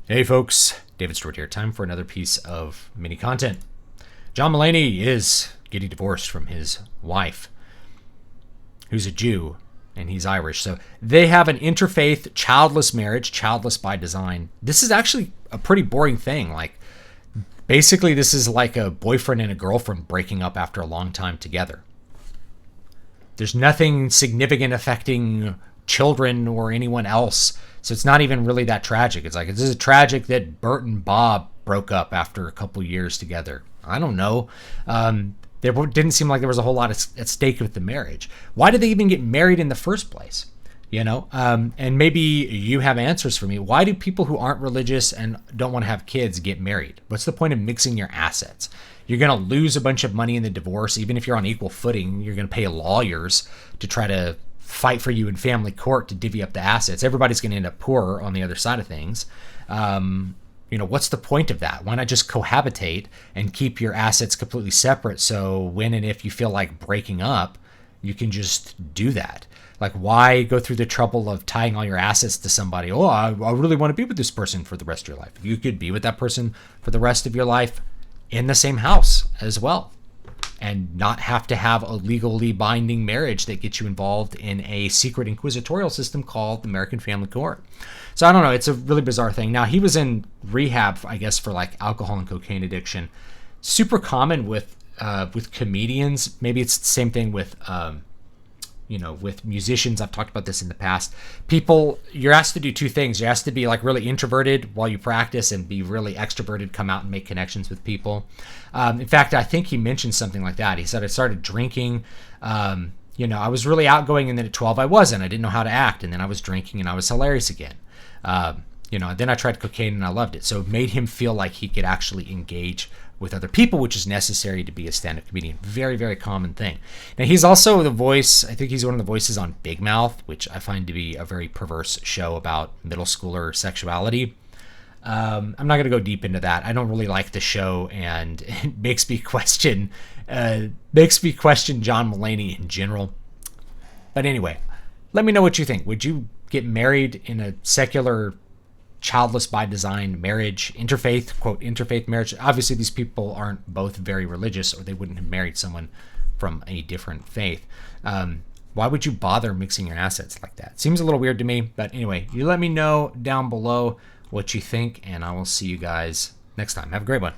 Hey folks, David Stewart here. Time for another piece of mini content. John Mulaney is getting divorced from his wife, who's a Jew, and he's Irish. So they have an interfaith, childless marriage, childless by design. This is actually a pretty boring thing. Basically, this is like a boyfriend and a girlfriend breaking up after a long time together. There's nothing significant affecting children or anyone else. So it's not even really that tragic. It's like, this is tragic that Bert and Bob broke up after a couple years together. I don't know. There didn't seem like there was a whole lot at stake with the marriage. Why did they even get married in the first place? And maybe you have answers for me. Why do people who aren't religious and don't want to have kids get married? What's the point of mixing your assets? You're going to lose a bunch of money in the divorce. Even if you're on equal footing, you're going to pay lawyers to try to fight for you in family court to divvy up the assets. Everybody's going to end up poorer on the other side of things. What's the point of that? Why not just cohabitate and keep your assets completely separate, so when and if you feel like breaking up, you can just do that? Like, why go through the trouble of tying all your assets to somebody? Oh, I really want to be with this person for the rest of your life. You could be with that person for the rest of your life in the same house as well, and not have to have a legally binding marriage that gets you involved in a secret inquisitorial system called the American Family Court. So I don't know. It's a really bizarre thing. Now, he was in rehab, I guess, for like alcohol and cocaine addiction. Super common with comedians. Maybe it's the same thing with with musicians. I've talked about this in the past. People, you're asked to do two things. You're asked to be like really introverted while you practice and be really extroverted, come out and make connections with people. In fact, I think he mentioned something like that. He said, I started drinking. I was really outgoing, and then at 12 I wasn't. I didn't know how to act, and then I was drinking and I was hilarious again. Then I tried cocaine and I loved it. So it made him feel like he could actually engage with other people, which is necessary to be a stand-up comedian. Very, very common thing. Now, he's also the voice, I think he's one of the voices on Big Mouth, which I find to be a very perverse show about middle schooler sexuality. I'm not going to go deep into that. I don't really like the show, and it makes me question John Mulaney in general. But anyway, let me know what you think. Would you get married in a secular, childless by design marriage, interfaith, quote, interfaith marriage? Obviously, these people aren't both very religious, or they wouldn't have married someone from a different faith. Why would you bother mixing your assets like that? Seems a little weird to me, but anyway, you let me know down below what you think, and I will see you guys next time. Have a great one.